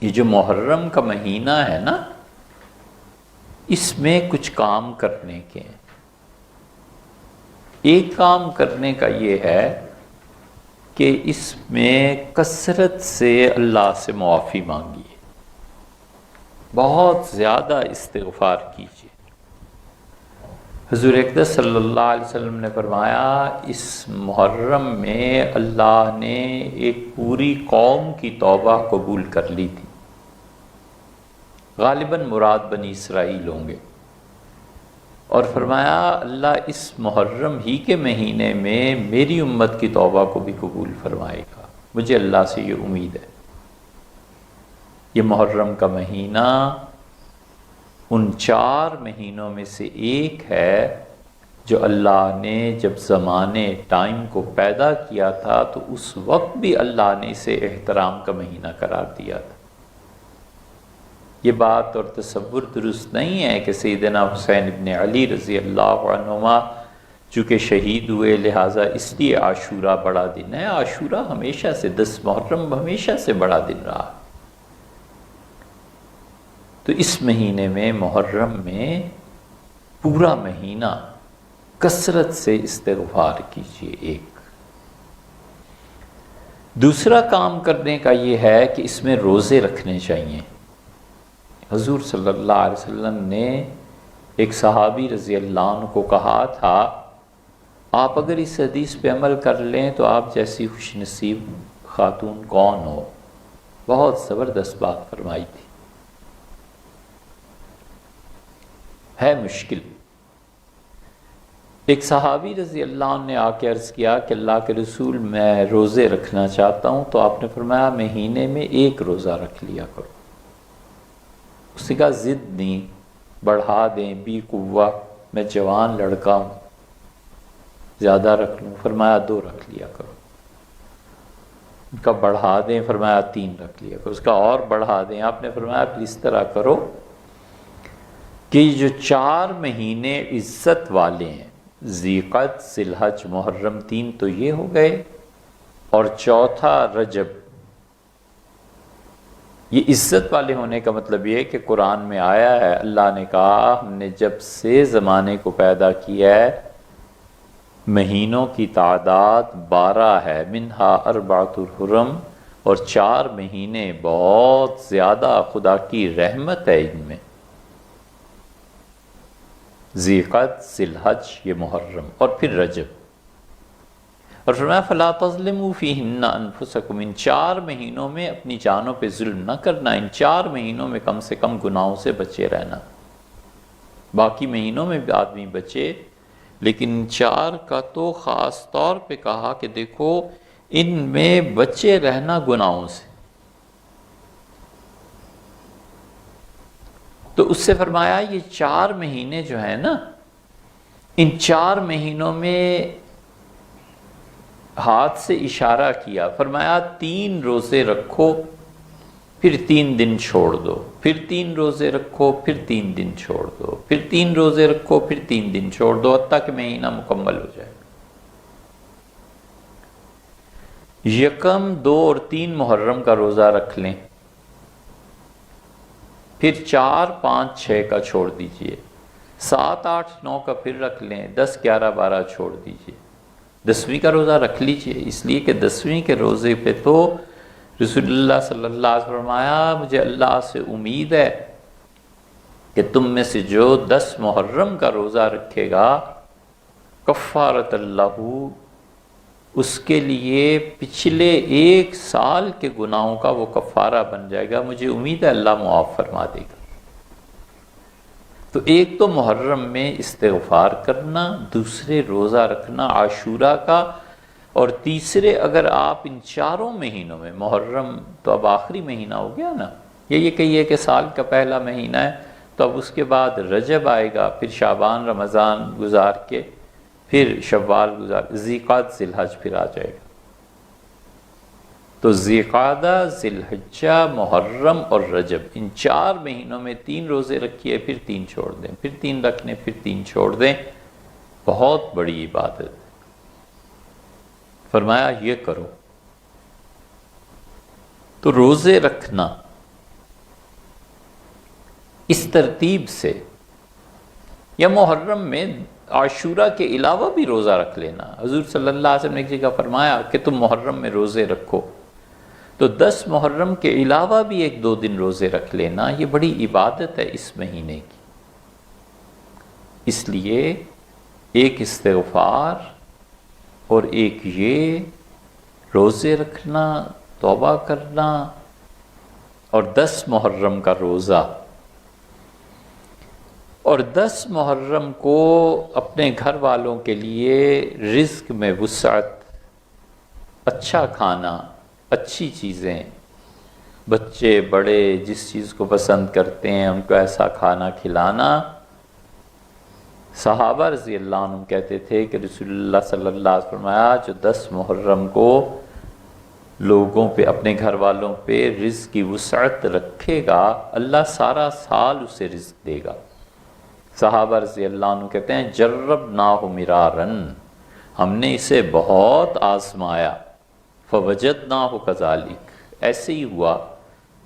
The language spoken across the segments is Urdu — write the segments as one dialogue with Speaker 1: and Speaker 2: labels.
Speaker 1: یہ جو محرم کا مہینہ ہے نا، اس میں کچھ کام کرنے کے ہیں۔ ایک کام کرنے کا یہ ہے کہ اس میں کثرت سے اللہ سے معافی مانگیے، بہت زیادہ استغفار کیجیے۔ حضور اقدس صلی اللہ علیہ وسلم نے فرمایا اس محرم میں اللہ نے ایک پوری قوم کی توبہ قبول کر لی تھی، غالباً مراد بنی اسرائیل ہوں گے، اور فرمایا اللہ اس محرم ہی کے مہینے میں میری امت کی توبہ کو بھی قبول فرمائے گا، مجھے اللہ سے یہ امید ہے۔ یہ محرم کا مہینہ ان 4 مہینوں میں سے ایک ہے جو اللہ نے جب زمانے ٹائم کو پیدا کیا تھا تو اس وقت بھی اللہ نے اسے احترام کا مہینہ قرار دیا تھا۔ یہ بات اور تصور درست نہیں ہے کہ سیدنا حسین ابن علی رضی اللہ عنہما چونکہ شہید ہوئے لہٰذا اس لیے عاشورہ بڑا دن ہے۔ عاشورہ ہمیشہ سے 10 محرم ہمیشہ سے بڑا دن رہا۔ تو اس مہینے میں محرم میں پورا مہینہ کثرت سے استغفار کیجیے۔ ایک دوسرا کام کرنے کا یہ ہے کہ اس میں روزے رکھنے چاہیے۔ حضور صلی اللہ علیہ وسلم نے ایک صحابی رضی اللہ عنہ کو کہا تھا آپ اگر اس حدیث پہ عمل کر لیں تو آپ جیسی خوش نصیب خاتون کون ہو۔ بہت زبردست بات فرمائی تھی۔ ہے مشکل۔ ایک صحابی رضی اللہ عنہ نے آ کے عرض کیا کہ اللہ کے رسول میں روزے رکھنا چاہتا ہوں، تو آپ نے فرمایا مہینے میں 1 روزہ رکھ لیا کرو۔ اس نے کہا ضد نہیں، بڑھا دیں، بھی قوہ، میں جوان لڑکا ہوں، زیادہ رکھ لوں۔ فرمایا 2 رکھ لیا کرو۔ ان کا بڑھا دیں، فرمایا 3 رکھ لیا کرو۔ اس کا اور بڑھا دیں، آپ نے فرمایا پھر اس طرح کرو کہ یہ جو 4 مہینے عزت والے ہیں، ذی-قعدہ، ذی الحج، محرم، 3 تو یہ ہو گئے، اور چوتھا رجب۔ یہ عزت والے ہونے کا مطلب یہ ہے کہ قرآن میں آیا ہے، اللہ نے کہا ہم نے جب سے زمانے کو پیدا کیا ہے مہینوں کی تعداد 12 ہے، منہا 4 حرم، اور 4 مہینے بہت زیادہ خدا کی رحمت ہے ان میں، ذی-قعدہ، ذی الحج، یہ محرم، اور پھر رجب۔ اور فرمایا فَلَا تَظْلِمُوا فِيهِنَّ أَنفُسَكُمْ، ان 4 مہینوں میں اپنی جانوں پہ ظلم نہ کرنا، ان 4 مہینوں میں کم سے کم گناہوں سے بچے رہنا۔ باقی مہینوں میں بھی آدمی بچے، لیکن 4 کا تو خاص طور پہ کہا کہ دیکھو ان میں بچے رہنا گناہوں سے۔ تو اس سے فرمایا یہ 4 مہینے جو ہیں نا، ان 4 مہینوں میں ہاتھ سے اشارہ کیا، فرمایا 3 روزے رکھو پھر 3 دن چھوڑ دو، پھر 3 روزے رکھو پھر 3 دن چھوڑ دو، پھر 3 روزے رکھو پھر 3 دن چھوڑ دو، حتیٰ کہ مہینہ مکمل ہو جائے۔ 1، 2 اور 3 محرم کا روزہ رکھ لیں، پھر 4، 5، 6 کا چھوڑ دیجئے، 7، 8، 9 کا پھر رکھ لیں، 10، 11، 12 چھوڑ دیجئے، 10ویں کا روزہ رکھ لیجئے، اس لیے کہ 10ویں کے روزے پہ تو رسول اللہ صلی اللہ علیہ وسلم فرمایا مجھے اللہ سے امید ہے کہ تم میں سے جو 10 محرم کا روزہ رکھے گا کفارۃ اللہ، اس کے لیے پچھلے 1 سال کے گناہوں کا وہ کفارہ بن جائے گا، مجھے امید ہے اللہ معاف فرما دے گا۔ تو ایک تو محرم میں استغفار کرنا، دوسرے روزہ رکھنا عاشورہ کا، اور تیسرے اگر آپ ان 4 مہینوں میں، محرم تو اب آخری مہینہ ہو گیا نا، یہ کہیے کہ سال کا پہلا مہینہ ہے، تو اب اس کے بعد رجب آئے گا، پھر شعبان رمضان گزار کے پھر شوال گزار، ذی-قعدہ، ذی الحج پھر آ جائے گا۔ تو ذی-قعدہ، ذی الحجہ، محرم اور رجب، ان 4 مہینوں میں 3 روزے رکھیے، پھر 3 چھوڑ دیں، پھر 3 رکھ لیں، پھر 3 چھوڑ دیں، بہت بڑی عبادت۔ فرمایا یہ کرو۔ تو روزے رکھنا اس ترتیب سے، یا محرم میں عاشورہ کے علاوہ بھی روزہ رکھ لینا۔ حضور صلی اللہ علیہ وسلم نے ایک جگہ فرمایا کہ تم محرم میں روزے رکھو، تو 10 محرم کے علاوہ بھی 1-2 دن روزے رکھ لینا، یہ بڑی عبادت ہے اس مہینے کی۔ اس لیے ایک استغفار اور ایک یہ روزے رکھنا، توبہ کرنا، اور 10 محرم کا روزہ، اور 10 محرم کو اپنے گھر والوں کے لیے رزق میں وسعت، اچھا کھانا، اچھی چیزیں، بچے بڑے جس چیز کو پسند کرتے ہیں ان کو ایسا کھانا کھلانا۔ صحابہ رضی اللہ عنہ کہتے تھے کہ رسول اللہ صلی اللہ علیہ وسلم فرمایا جو 10 محرم کو لوگوں پہ، اپنے گھر والوں پہ رزق کی وسعت رکھے گا، اللہ سارا سال اسے رزق دے گا۔ صحابہ رضی اللہ عنہ کہتے ہیں جربناہ مرارن، ہم نے اسے بہت آزمایا، فوجدناہ کذالک، ایسے ہی ہوا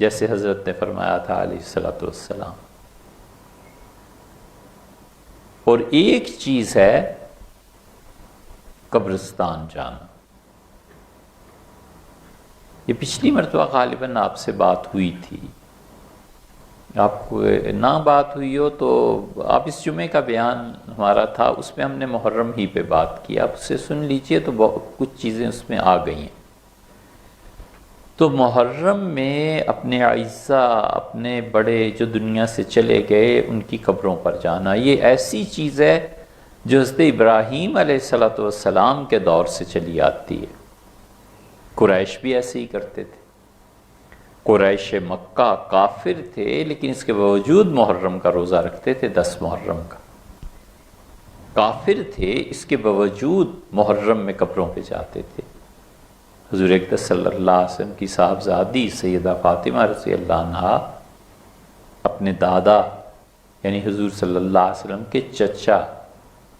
Speaker 1: جیسے حضرت نے فرمایا تھا علیہ الصلوۃ والسلام۔ اور ایک چیز ہے قبرستان جانا۔ یہ پچھلی مرتبہ غالباً آپ سے بات ہوئی تھی، آپ کو نہ بات ہوئی ہو تو آپ اس جمعے کا بیان ہمارا تھا، اس میں ہم نے محرم ہی پہ بات کی، آپ اسے سن لیجئے تو کچھ چیزیں اس میں آ گئی ہیں۔ تو محرم میں اپنے اعزاء، اپنے بڑے جو دنیا سے چلے گئے ان کی قبروں پر جانا، یہ ایسی چیز ہے جو حضرت ابراہیم علیہ السلام کے دور سے چلی آتی ہے۔ قریش بھی ایسے ہی کرتے تھے۔ قریش مکہ کافر تھے لیکن اس کے باوجود محرم کا روزہ رکھتے تھے، 10 محرم کا۔ کافر تھے اس کے باوجود محرم میں قبروں پہ جاتے تھے۔ حضور اقدس صلی اللہ علیہ وسلم کی صاحبزادی سیدہ فاطمہ رضی اللہ عنہا اپنے دادا یعنی حضور صلی اللہ علیہ وسلم کے چچا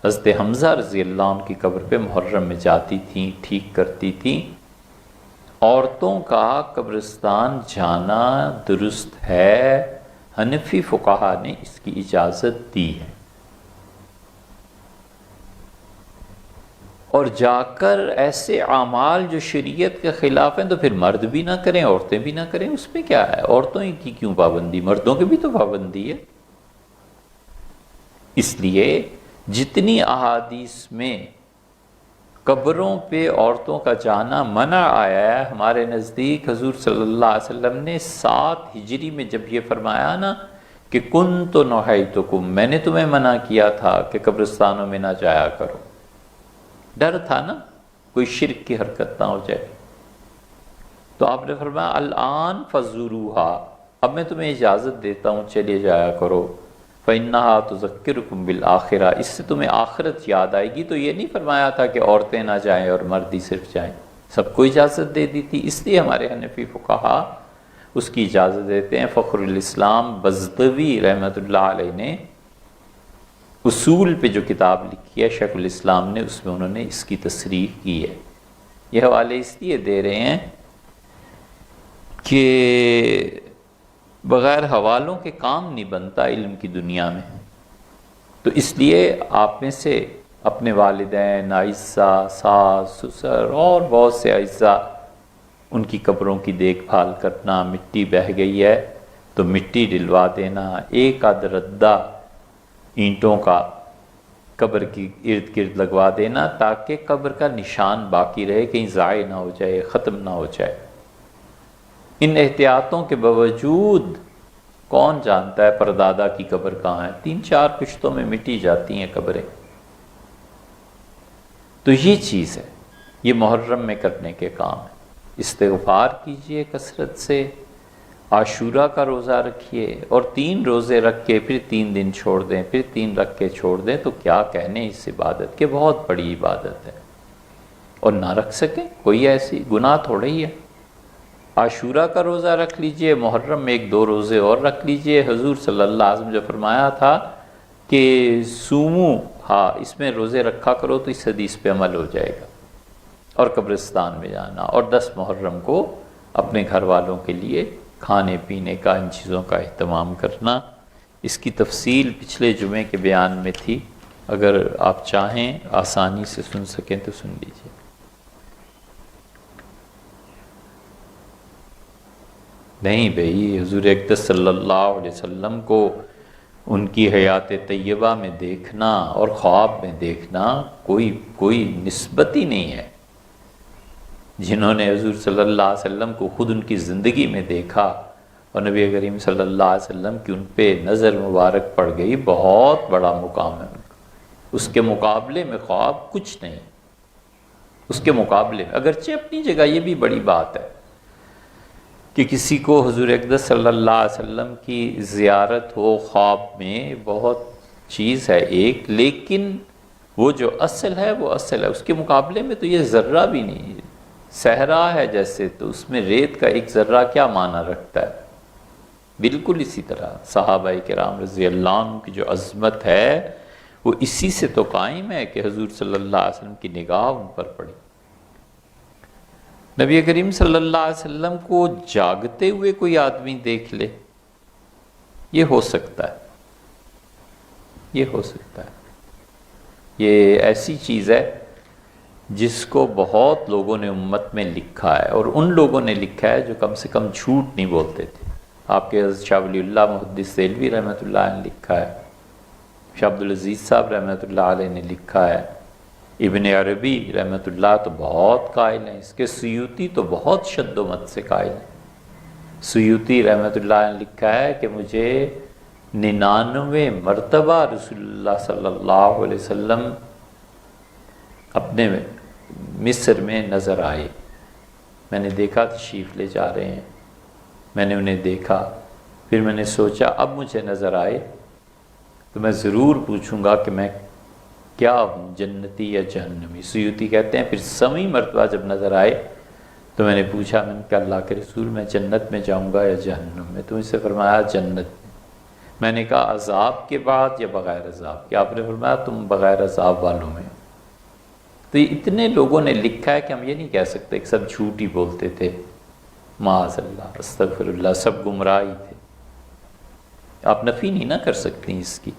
Speaker 1: حضرت حمزہ رضی اللہ عنہ کی قبر پہ محرم میں جاتی تھیں، ٹھیک کرتی تھیں۔ عورتوں کا قبرستان جانا درست ہے، حنفی فقہا نے اس کی اجازت دی ہے، اور جا کر ایسے اعمال جو شریعت کے خلاف ہیں تو پھر مرد بھی نہ کریں، عورتیں بھی نہ کریں، اس میں کیا ہے؟ عورتوں کی کیوں پابندی؟ مردوں کی بھی تو پابندی ہے۔ اس لیے جتنی احادیث میں قبروں پہ عورتوں کا جانا منع آیا ہے، ہمارے نزدیک حضور صلی اللہ علیہ وسلم نے 7 ہجری میں جب یہ فرمایا نا کہ کنت نہیتکم، میں نے تمہیں منع کیا تھا کہ قبرستانوں میں نہ جایا کرو، ڈر تھا نا کوئی شرک کی حرکت نہ ہو جائے، تو آپ نے فرمایا الآن فزوروها، اب میں تمہیں اجازت دیتا ہوں چلے جایا کرو، فإنها تذکرکم بالآخرہ، اس سے تمہیں آخرت یاد آئے گی۔ تو یہ نہیں فرمایا تھا کہ عورتیں نہ جائیں اور مرد ہی صرف جائیں، سب کو اجازت دے دی تھی، اس لیے ہمارے حنفی فقہا اس کی اجازت دیتے ہیں۔ فخر الاسلام بزدوی رحمۃ اللہ علیہ نے اصول پہ جو کتاب لکھی ہے شیخ الاسلام نے، اس میں انہوں نے اس کی تصریح کی ہے۔ یہ حوالے اس لیے دے رہے ہیں کہ بغیر حوالوں کے کام نہیں بنتا علم کی دنیا میں، تو اس لیے آپ میں سے اپنے والدین، اعزاء، ساس، سسر اور بہت سے اعزاء، ان کی قبروں کی دیکھ بھال کرنا، مٹی بہہ گئی ہے تو مٹی ڈلوا دینا، ایک آدھ ردہ اینٹوں کا قبر کی ارد گرد لگوا دینا تاکہ قبر کا نشان باقی رہے، کہیں ضائع نہ ہو جائے، ختم نہ ہو جائے۔ ان احتیاطوں کے باوجود کون جانتا ہے پردادا کی قبر کہاں ہے؟ 3-4 پشتوں میں مٹی جاتی ہیں قبریں۔ تو یہ چیز ہے، یہ محرم میں کرنے کے کام ہے۔ استغفار کیجئے کثرت سے، عاشورہ کا روزہ رکھیے، اور 3 روزے رکھ کے پھر 3 دن چھوڑ دیں، پھر 3 رکھ کے چھوڑ دیں، تو کیا کہنے اس عبادت کے، بہت بڑی عبادت ہے۔ اور نہ رکھ سکیں کوئی ایسی گناہ تھوڑا ہی ہے۔ عاشورہ کا روزہ رکھ لیجئے، محرم میں 1-2 روزے اور رکھ لیجئے۔ حضور صلی اللہ علیہ وسلم جو فرمایا تھا کہ سومو، ہاں اس میں روزے رکھا کرو، تو اس حدیث پہ عمل ہو جائے گا۔ اور قبرستان میں جانا، اور 10 محرم کو اپنے گھر والوں کے لیے کھانے پینے کا، ان چیزوں کا اہتمام کرنا، اس کی تفصیل پچھلے جمعے کے بیان میں تھی، اگر آپ چاہیں آسانی سے سن سکیں تو سن لیجیے۔ نہیں بھئی، حضور اقدس صلی اللہ علیہ وسلم کو ان کی حیات طیبہ میں دیکھنا اور خواب میں دیکھنا کوئی نسبت ہی نہیں ہے۔ جنہوں نے حضور صلی اللہ علیہ وسلم کو خود ان کی زندگی میں دیکھا اور نبی کریم صلی اللہ علیہ وسلم کی ان پہ نظر مبارک پڑ گئی، بہت بڑا مقام ہے ان کا۔ اس کے مقابلے میں خواب کچھ نہیں، اس کے مقابلے میں، اگرچہ اپنی جگہ یہ بھی بڑی بات ہے کہ کسی کو حضور اقدس صلی اللہ علیہ وسلم کی زیارت ہو خواب میں، بہت چیز ہے ایک، لیکن وہ جو اصل ہے وہ اصل ہے، اس کے مقابلے میں تو یہ ذرہ بھی نہیں۔ صحرا ہے جیسے، تو اس میں ریت کا ایک ذرہ کیا معنی رکھتا ہے؟ بالکل اسی طرح صحابہ کرام رضی اللہ عنہ کی جو عظمت ہے وہ اسی سے تو قائم ہے کہ حضور صلی اللہ علیہ وسلم کی نگاہ ان پر پڑی۔ نبی کریم صلی اللہ علیہ وسلم کو جاگتے ہوئے کوئی آدمی دیکھ لے، یہ ہو سکتا ہے، یہ ہو سکتا ہے۔ یہ ایسی چیز ہے جس کو بہت لوگوں نے امت میں لکھا ہے، اور ان لوگوں نے لکھا ہے جو کم سے کم جھوٹ نہیں بولتے تھے۔ آپ کے حضرت شاہ ولی اللہ محدث دہلوی رحمۃ اللہ علیہ نے لکھا ہے، شاہ عبدالعزیز صاحب رحمۃ اللہ علیہ نے لکھا ہے، ابن عربی رحمۃ اللہ تو بہت قائل ہیں اس کے، سیوطی تو بہت شد و مت سے قائل ہیں۔ سیوطی رحمۃ اللہ علیہ نے لکھا ہے کہ مجھے 99 مرتبہ رسول اللہ صلی اللہ علیہ وسلم اپنے مصر میں نظر آئے، میں نے دیکھا تشریف لے جا رہے ہیں، میں نے انہیں دیکھا، پھر میں نے سوچا اب مجھے نظر آئے تو میں ضرور پوچھوں گا کہ میں کیا ہوں، جنتی یا جہنمی۔ سیوطی کہتے ہیں پھر 100ویں مرتبہ جب نظر آئے تو میں نے پوچھا، میں نے کہا اللہ کے رسول میں جنت میں جاؤں گا یا جہنم میں؟ تو مجھ سے فرمایا جنت میں۔ میں نے کہا عذاب کے بعد یا بغیر عذاب کے؟ آپ نے فرمایا تم بغیر عذاب والوں میں۔ تو یہ اتنے لوگوں نے لکھا ہے کہ ہم یہ نہیں کہہ سکتے کہ سب جھوٹ ہی بولتے تھے، معاذ اللہ، استغفر اللہ، سب گمراہ ہی تھے۔ آپ نفی نہیں نہ کر سکتی اس کی۔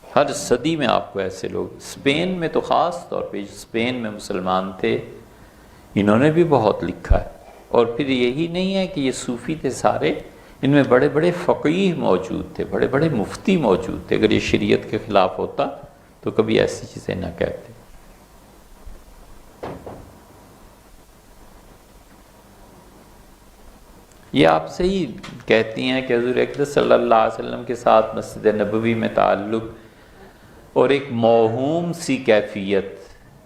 Speaker 1: ہر صدی میں آپ کو ایسے لوگ، اسپین میں تو خاص طور پہ، اسپین میں مسلمان تھے، انہوں نے بھی بہت لکھا ہے۔ اور پھر یہی نہیں ہے کہ یہ صوفی تھے سارے، ان میں بڑے بڑے فقیہ موجود تھے، بڑے بڑے مفتی موجود تھے۔ اگر یہ شریعت کے خلاف ہوتا تو کبھی ایسی چیزیں نہ کہتے۔ یہ آپ سے ہی کہتی ہیں کہ حضور اقدس صلی اللہ علیہ وسلم کے ساتھ مسجد نبوی میں تعلق اور ایک موہوم سی کیفیت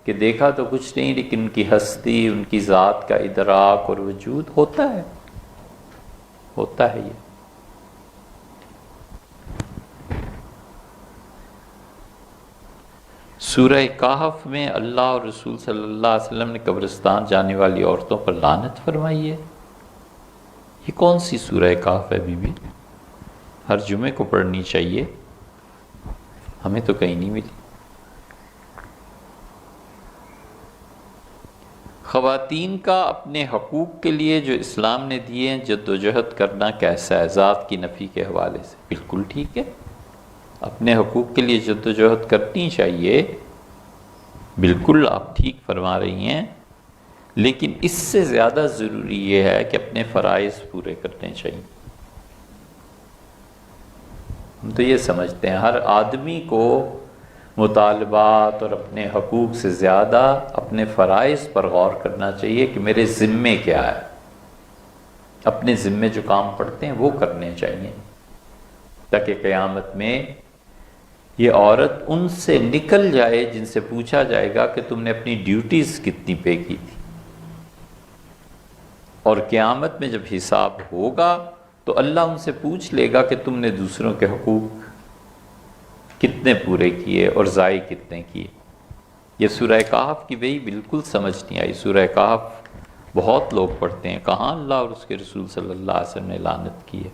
Speaker 1: کہ دیکھا تو کچھ نہیں، لیکن ان کی ہستی، ان کی ذات کا ادراک اور وجود ہوتا ہے، ہوتا ہے یہ۔ سورہ کہف میں اللہ اور رسول صلی اللہ علیہ وسلم نے قبرستان جانے والی عورتوں پر لعنت فرمائی ہے۔ یہ کون سی سورہ کہف ہے بی بی؟ ہر جمعے کو پڑھنی چاہیے، ہمیں تو کہیں نہیں ملی۔ خواتین کا اپنے حقوق کے لیے جو اسلام نے دیے ہیں جد و جہد کرنا کیسا ہے؟ ذات کی نفی کے حوالے سے بالکل ٹھیک ہے، اپنے حقوق کے لیے جد و جہد کرنی چاہیے، بالکل آپ ٹھیک فرما رہی ہیں، لیکن اس سے زیادہ ضروری یہ ہے کہ اپنے فرائض پورے کرنے چاہیے۔ ہم تو یہ سمجھتے ہیں ہر آدمی کو مطالبات اور اپنے حقوق سے زیادہ اپنے فرائض پر غور کرنا چاہیے کہ میرے ذمے کیا ہے، اپنے ذمے جو کام پڑتے ہیں وہ کرنے چاہیے، تاکہ قیامت میں یہ عورت ان سے نکل جائے جن سے پوچھا جائے گا کہ تم نے اپنی ڈیوٹیز کتنی پے کی تھی، اور قیامت میں جب حساب ہوگا تو اللہ ان سے پوچھ لے گا کہ تم نے دوسروں کے حقوق کتنے پورے کیے اور ضائع کتنے کیے۔ یہ سورہ کہف کی بھئی بالکل سمجھ نہیں آئی۔ سورہ کہف بہت لوگ پڑھتے ہیں، کہاں اللہ اور اس کے رسول صلی اللہ علیہ وسلم نے لعنت کی ہے۔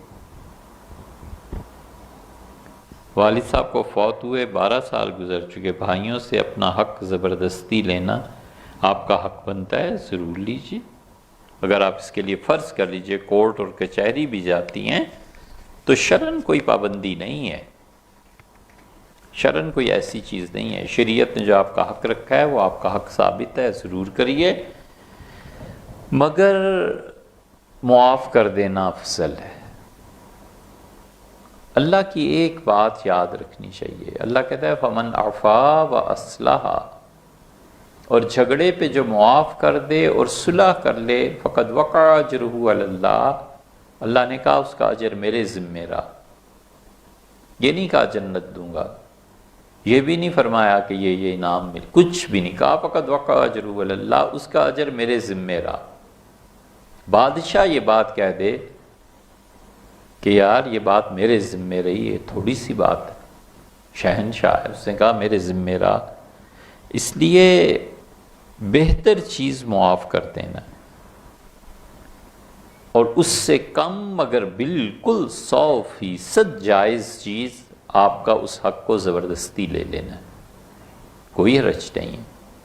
Speaker 1: والد صاحب کو فوت ہوئے 12 سال گزر چکے، بھائیوں سے اپنا حق زبردستی لینا آپ کا حق بنتا ہے، ضرور لیجیے۔ اگر آپ اس کے لیے فرض کر لیجئے، کورٹ اور کچہری بھی جاتی ہیں تو شرن کوئی پابندی نہیں ہے، شرن کوئی ایسی چیز نہیں ہے، شریعت نے جو آپ کا حق رکھا ہے وہ آپ کا حق ثابت ہے، ضرور کریے، مگر معاف کر دینا افضل ہے۔ اللہ کی ایک بات یاد رکھنی چاہیے، اللہ کہتا ہے فَمَنْ عَفَا وَأَصْلَحَ، اور جھگڑے پہ جو معاف کر دے اور صلح کر لے فَقَدْ وَقَعَ أَجْرُهُ عَلَى اللَّهِ، اللہ نے کہا اس کا اجر میرے ذمہ رہا۔ یہ نہیں کہا جنت دوں گا، یہ بھی نہیں فرمایا کہ یہ انعام مل، کچھ بھی نہیں کہا، فَقَدْ وَقَعَ أَجْرُهُ عَلَى اللَّهِ، اس کا اجر میرے ذمہ رہا۔ بادشاہ یہ بات کہہ دے کہ یار یہ بات میرے ذمہ رہی ہے، تھوڑی سی بات ہے، شہنشاہ ہے، اس نے کہا میرے ذمہ رہا، اس لیے بہتر چیز معاف کر دینا، اور اس سے کم اگر بالکل 100% جائز چیز آپ کا اس حق کو زبردستی لے لینا ہے، کوئی حرج نہیں ہے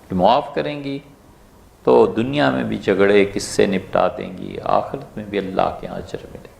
Speaker 1: کہ معاف کریں گی تو دنیا میں بھی جھگڑے کس سے نپٹا دیں گی، آخرت میں بھی اللہ کے یہاں اجر ملے۔